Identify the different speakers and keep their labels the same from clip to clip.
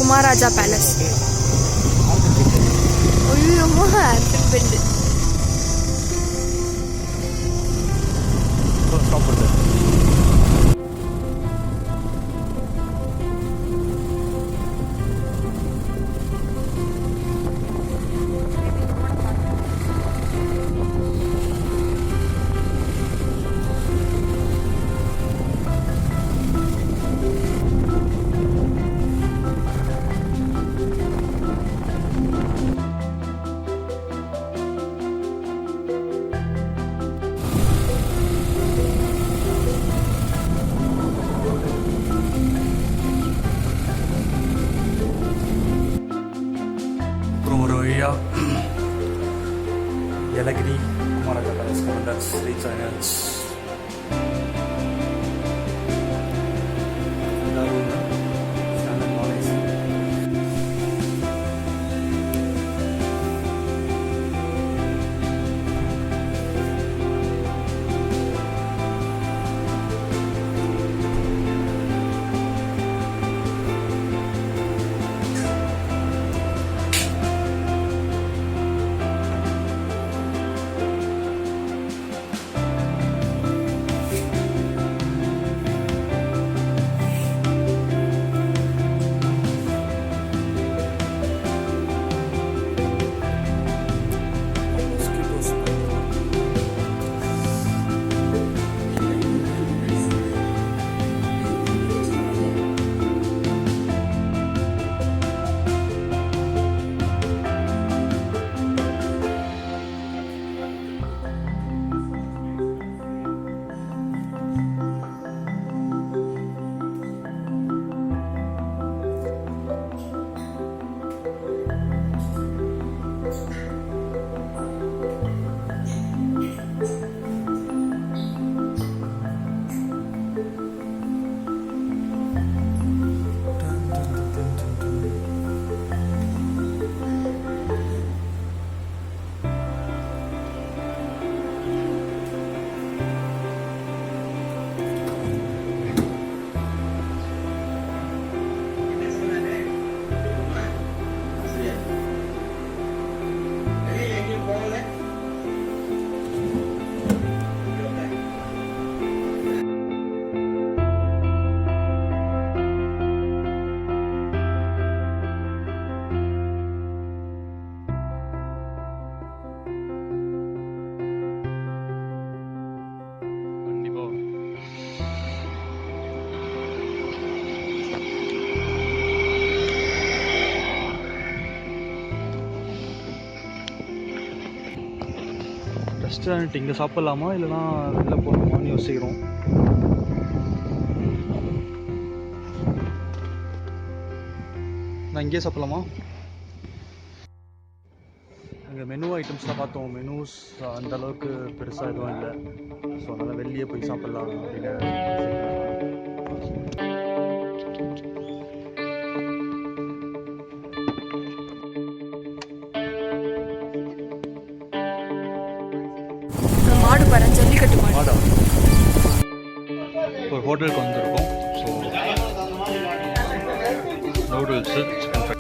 Speaker 1: Kumararaja palace. ஐயோம்மா bend
Speaker 2: Yelagiri, kumararaja palace, that's 3 channels.
Speaker 3: Restaurant இங்கே சாப்பிட்லாமா இல்லைனா வெளில போகணுமான்னு யோசிக்கிறோம். நான் இங்கேயே சாப்பிட்லாமா? அங்கே மெனு ஐட்டம்ஸ்லாம் பார்த்தோம். மெனூஸ் அந்த அளவுக்கு பெருசாக எதுவும் இல்லை. ஸோ அதனால் வெளியே போய் சாப்பிட்லாம் அப்படின்னு.
Speaker 1: மாடு பாரு, ஜல்லிக்கட்டு மாடு.
Speaker 3: ஒரு ஹோட்டலுக்கு வந்திருக்கோம். So noodles, chicken fry,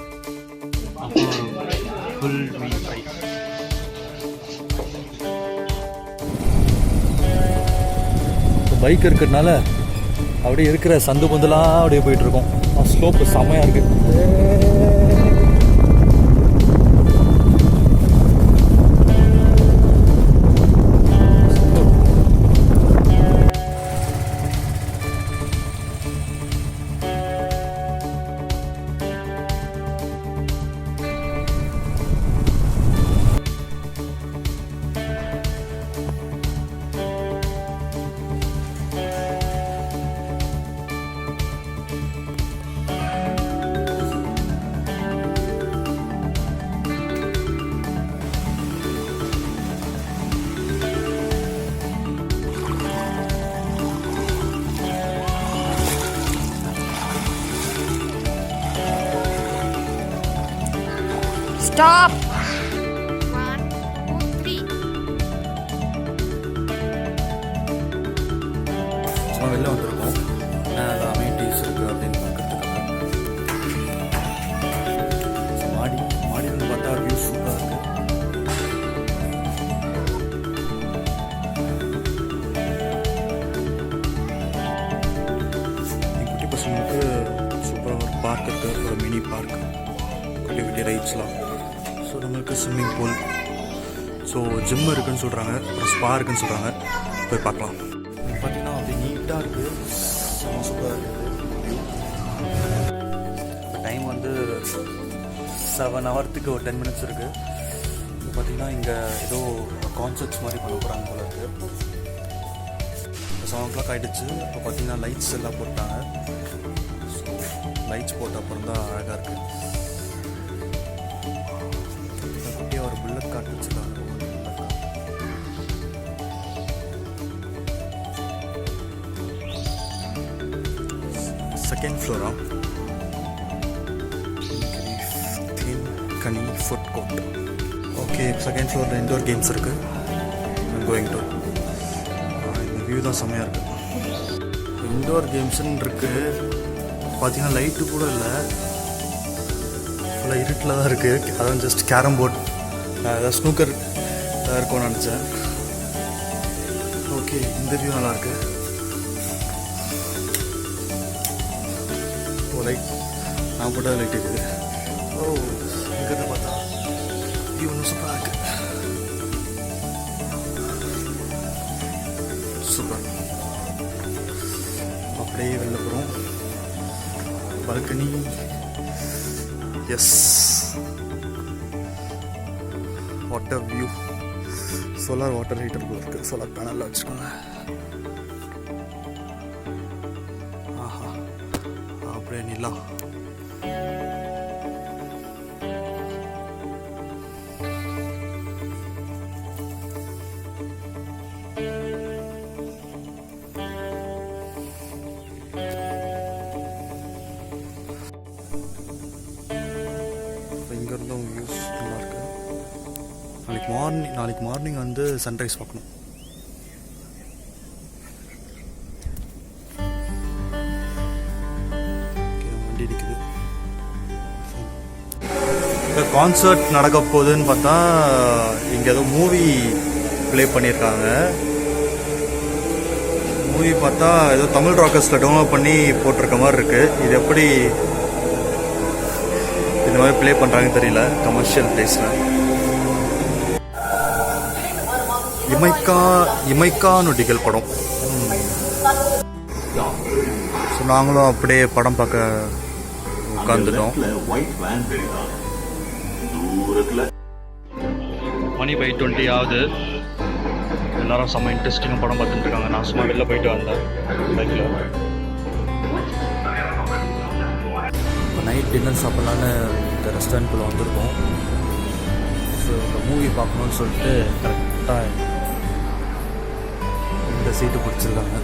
Speaker 3: full meet rice. Bike இருக்கிறதுனால அப்படியே இருக்கிற சந்து பந்தெல்லாம் அப்படியே போயிட்டுருக்கோம். ஸ்லோப்பு செம்மையாக இருக்குது.
Speaker 1: Stop! 1, 2, 3.
Speaker 2: சும்மா வெளில வந்திருக்கோம். அமேனிட்டிஸ் இருக்குது அப்படின்னு பார்க்குறதுக்காக. மினி பார்க், குட்டி குட்டி ரைட்ஸ்லாம். ஸோ நம்மளுக்கு ஸ்விம்மிங் பூல், ஸோ ஜிம் இருக்குதுன்னு சொல்கிறாங்க, அப்புறம் ஸ்பா இருக்குதுன்னு சொல்கிறாங்க. போய் பார்க்கலாம். பார்த்தீங்கன்னா அப்படி நீட்டாக இருக்குது, சூப்பராக இருக்குது. இப்போ டைம் வந்து 7 ஹவர்த்துக்கு ஒரு 10 மினிட்ஸ் இருக்குது. இப்போ பார்த்தீங்கன்னா இங்கே ஏதோ கான்சர்ட்ஸ் மாதிரி பண்ண போகிறாங்க போல இருக்குது. 7 o'clock ஆகிடுச்சு. இப்போ பார்த்தீங்கன்னா லைட்ஸ் எல்லாம் போட்டாங்க. ஸோ லைட்ஸ் போட்ட அப்புறம் தான் அழகாக இருக்குது. குட்டியாக ஒரு புல்லட் காட்டு வச்சுருக்காங்க. செகண்ட் ஃப்ளோரா கனி ஃபுட் கோர்ட். ஓகே, செகண்ட் ஃப்ளோரில் இன்டோர் கேம்ஸ் இருக்குது. கோயிங் டு இந்த வியூ தான் செம்மையாக இருக்குது. இன்டோர் கேம்ஸுன்னு இருக்குது. பார்த்தீங்கன்னா லைட்டு கூட இல்லை, ஃபுல்லாக இருட்டில் தான் இருக்குது. அதான் ஜஸ்ட் கேரம் போர்ட், அதாவது ஸ்னூக்கர் இருக்கும்னு நினச்சேன். ஓகே, இந்த வியூ நல்லாயிருக்கு. லைட் நான் போட்ட லைட் இருக்குது. ஓ, இங்கிருந்து பார்த்தா வியூ ஒன்றும் சூப்பராக இருக்குது. சூப்பர். அப்படியே வெளில போகிறோம். Balcony. Yes, water view. Solar water heater போல இருக்குது. சோலார் பேனலில் வச்சுருக்காங்க. ஆஹா, அப்படியே நிலா. இங்கேருந்தும் வியூஸ் நல்லா இருக்கு. நாளைக்கு மார்னிங் வந்து சன்ரைஸ் பார்க்கணும். வண்டி இருக்குது. இப்போ கான்சர்ட் நடக்க போகுதுன்னு பார்த்தா இங்கே ஏதோ மூவி ப்ளே பண்ணியிருக்காங்க. மூவி பார்த்தா ஏதோ தமிழ் ராக்கர்ஸில் டவுன்லோட் பண்ணி போட்டிருக்க மாதிரி இருக்குது. இது எப்படி இந்த மாதிரி ப்ளே பண்ணுறாங்கன்னு தெரியல. கமர்ஷியல் பிளேஸில் இமைக்கா நொடிகள் படம். ஸோ நாங்களும் அப்படியே படம் பார்க்க உட்காந்துட்டோம். மணி 5:20 ஆகுது. எல்லாரும் செம்ம இன்ட்ரெஸ்டிங்காக படம் பார்த்துட்டு இருக்காங்க. நான் சும்மா வெளில போயிட்டு வந்தேன் பைக்கில். இப்போ நைட் டின்னர் சாப்பிட்லான்னு இந்த ரெஸ்டாரண்ட்குள்ளே வந்திருக்கோம். ஸோ இந்த மூவி பார்க்கணுன்னு சொல்லிட்டு கரெக்டாக இந்த சீட்டு பிடிச்சிருக்காங்க.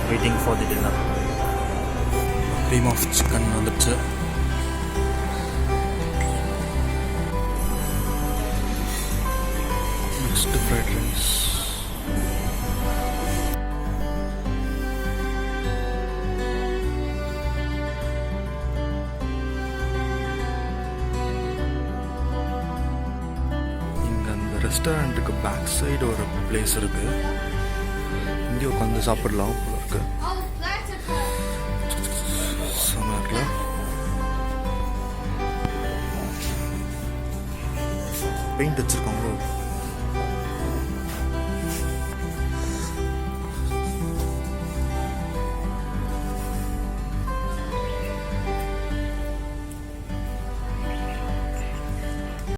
Speaker 2: Waiting for the dinner. Cream of chicken வந்துடுச்சு. Next fried rice. ரெஸ்டாரண்ட்டுக்கு பேக் சைடு ஒரு பிளேஸ் இருக்கு. இங்கே உட்காந்து சாப்பிடலாம் போல இருக்கு. சமையல பெயிண்ட் வச்சிருக்காங்களோ.